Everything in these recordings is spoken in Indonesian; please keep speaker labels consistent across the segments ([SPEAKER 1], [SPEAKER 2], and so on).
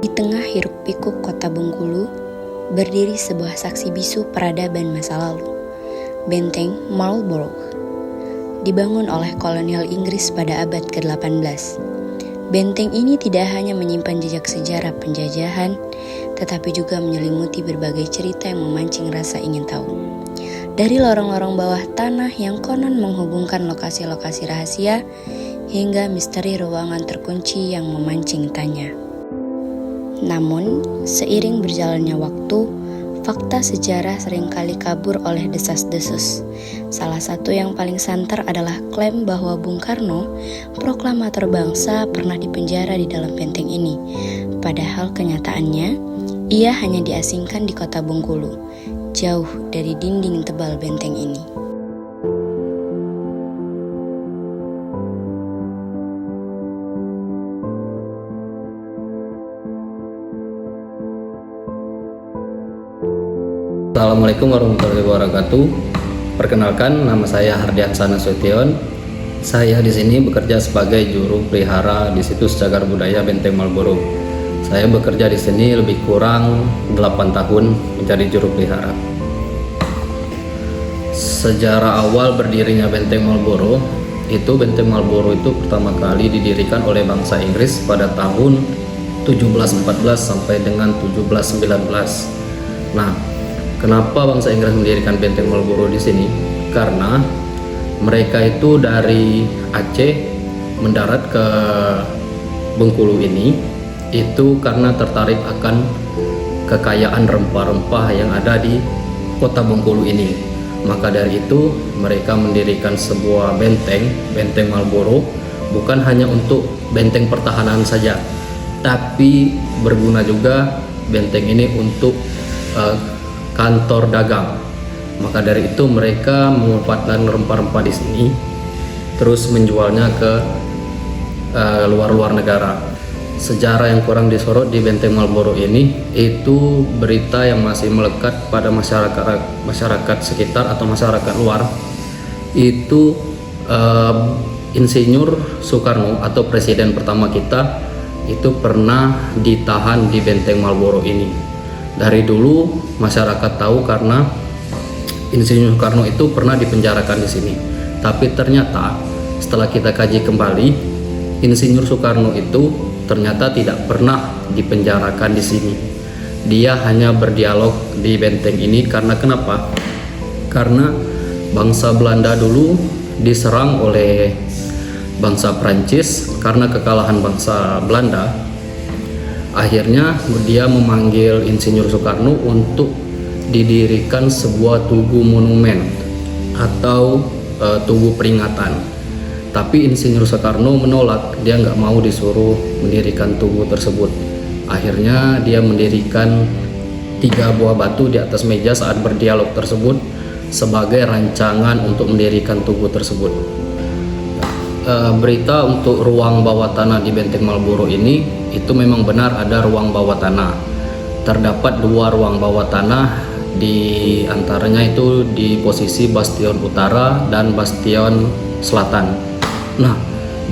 [SPEAKER 1] Di tengah hiruk-pikuk kota Bengkulu, berdiri sebuah saksi bisu peradaban masa lalu, Benteng Marlborough. Dibangun oleh kolonial Inggris pada abad ke-18. Benteng ini tidak hanya menyimpan jejak sejarah penjajahan, tetapi juga menyelimuti berbagai cerita yang memancing rasa ingin tahu. Dari lorong-lorong bawah tanah yang konon menghubungkan lokasi-lokasi rahasia, hingga misteri ruangan terkunci yang memancing tanya. Namun, seiring berjalannya waktu, fakta sejarah seringkali kabur oleh desas-desus. Salah satu yang paling santer adalah klaim bahwa Bung Karno, proklamator bangsa, pernah dipenjara di dalam benteng ini. Padahal kenyataannya, ia hanya diasingkan di kota Bengkulu, jauh dari dinding tebal benteng ini.
[SPEAKER 2] Assalamualaikum warahmatullahi wabarakatuh. Perkenalkan, nama saya Hardiansana Sution. Saya di sini bekerja sebagai juru pelihara di situs Cagar Budaya Benteng Marlborough. Saya bekerja di sini lebih kurang 8 tahun menjadi juru pelihara. Sejarah awal berdirinya Benteng Marlborough itu pertama kali didirikan oleh bangsa Inggris pada tahun 1714 sampai dengan 1719. Nah, kenapa bangsa Inggris mendirikan Benteng Marlborough di sini? Karena mereka itu dari Aceh mendarat ke Bengkulu ini itu karena tertarik akan kekayaan rempah-rempah yang ada di kota Bengkulu ini. Maka dari itu mereka mendirikan sebuah benteng Marlborough, bukan hanya untuk benteng pertahanan saja, tapi berguna juga benteng ini untuk kantor dagang. Maka dari itu mereka memanfaatkan rempah-rempah di sini, terus menjualnya ke luar negara. Sejarah yang kurang disorot di Benteng Marlborough ini itu berita yang masih melekat pada masyarakat sekitar atau masyarakat luar. Itu Insinyur Soekarno atau presiden pertama kita itu pernah ditahan di Benteng Marlborough ini. Dari dulu masyarakat tahu karena Insinyur Soekarno itu pernah dipenjarakan di sini. Tapi ternyata setelah kita kaji kembali, Insinyur Soekarno itu ternyata tidak pernah dipenjarakan di sini. Dia hanya berdialog di benteng ini karena kenapa? Karena bangsa Belanda dulu diserang oleh bangsa Prancis. Karena kekalahan bangsa Belanda, akhirnya dia memanggil Insinyur Soekarno untuk didirikan sebuah tugu monumen atau tugu peringatan. Tapi Insinyur Soekarno menolak, dia nggak mau disuruh mendirikan tugu tersebut. Akhirnya dia mendirikan 3 buah batu di atas meja saat berdialog tersebut sebagai rancangan untuk mendirikan tugu tersebut. Berita untuk ruang bawah tanah di Benteng Marlborough ini itu memang benar ada ruang bawah tanah. Terdapat 2 ruang bawah tanah, di antaranya itu di posisi bastion utara dan bastion selatan. Nah,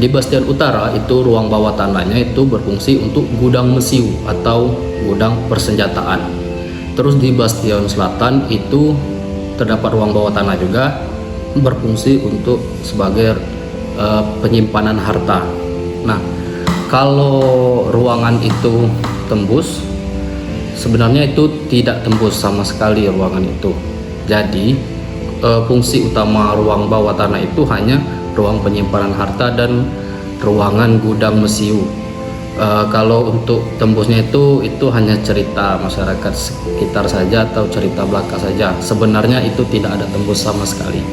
[SPEAKER 2] di bastion utara itu ruang bawah tanahnya itu berfungsi untuk gudang mesiu atau gudang persenjataan. Terus di bastion selatan itu terdapat ruang bawah tanah juga berfungsi untuk sebagai penyimpanan harta. Nah, kalau ruangan itu tembus, sebenarnya itu tidak tembus sama sekali ruangan itu. Jadi fungsi utama ruang bawah tanah itu hanya ruang penyimpanan harta dan ruangan gudang mesiu. Kalau untuk tembusnya itu hanya cerita masyarakat sekitar saja atau cerita belaka saja. Sebenarnya itu tidak ada tembus sama sekali.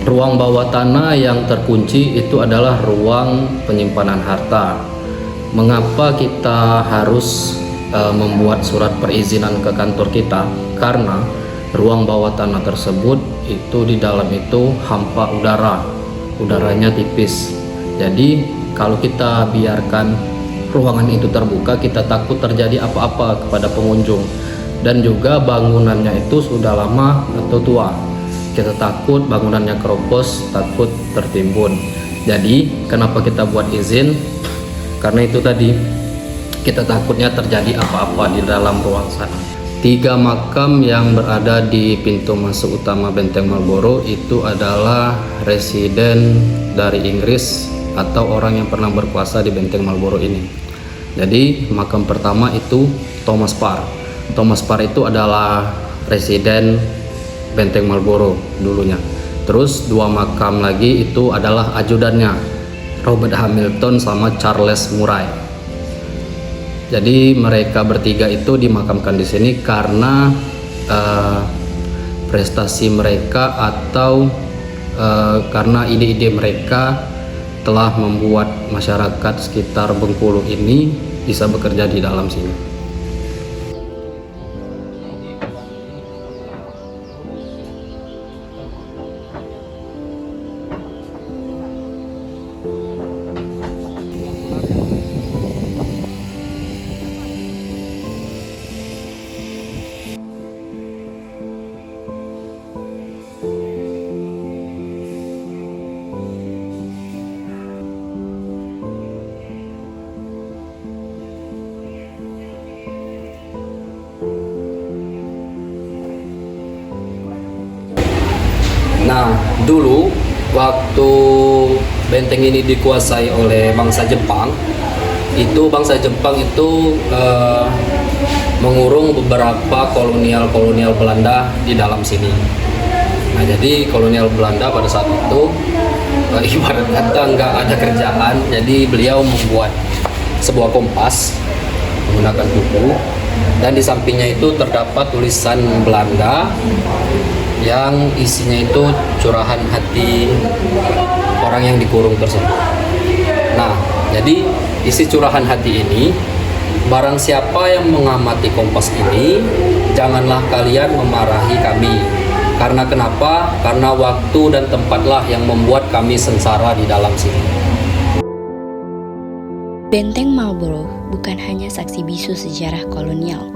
[SPEAKER 2] Ruang bawah tanah yang terkunci itu adalah ruang penyimpanan harta. Mengapa kita harus membuat surat perizinan ke kantor kita? Karena ruang bawah tanah tersebut itu di dalam itu hampa udaranya tipis. Jadi kalau kita biarkan ruangan itu terbuka, kita takut terjadi apa-apa kepada pengunjung. Dan juga bangunannya itu sudah lama atau tua, kita takut bangunannya keropos, takut tertimbun. Jadi kenapa kita buat izin? Karena itu tadi, kita takutnya terjadi apa-apa di dalam ruang sana. 3 makam yang berada di pintu masuk utama Benteng Marlborough itu adalah residen dari Inggris atau orang yang pernah berkuasa di Benteng Marlborough ini. Jadi makam pertama itu Thomas Parr. Thomas Parr itu adalah residen Benteng Marlborough dulunya. Terus 2 makam lagi itu adalah ajudannya, Robert Hamilton sama Charles Murray. Jadi mereka bertiga itu dimakamkan di sini karena prestasi mereka atau karena ide-ide mereka telah membuat masyarakat sekitar Bengkulu ini bisa bekerja di dalam sini. Nah, dulu waktu benteng ini dikuasai oleh bangsa Jepang, bangsa Jepang itu mengurung beberapa kolonial Belanda di dalam sini. Nah, jadi kolonial Belanda pada saat itu ibarat kata nggak ada kerjaan, jadi beliau membuat sebuah kompas menggunakan buku, dan di sampingnya itu terdapat tulisan Belanda yang isinya itu curahan hati orang yang dikurung tersebut. Nah, jadi isi curahan hati ini, barang siapa yang mengamati kompas ini, janganlah kalian memarahi kami. Karena kenapa? Karena waktu dan tempatlah yang membuat kami sengsara di dalam sini.
[SPEAKER 1] Benteng Marlborough bukan hanya saksi bisu sejarah kolonial,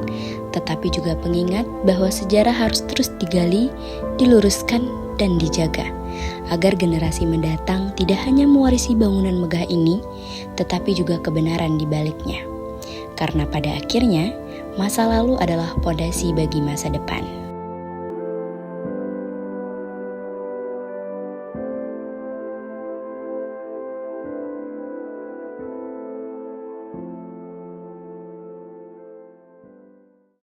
[SPEAKER 1] tetapi juga pengingat bahwa sejarah harus terus digali, diluruskan, dan dijaga, agar generasi mendatang tidak hanya mewarisi bangunan megah ini, tetapi juga kebenaran di baliknya. Karena pada akhirnya, masa lalu adalah pondasi bagi masa depan.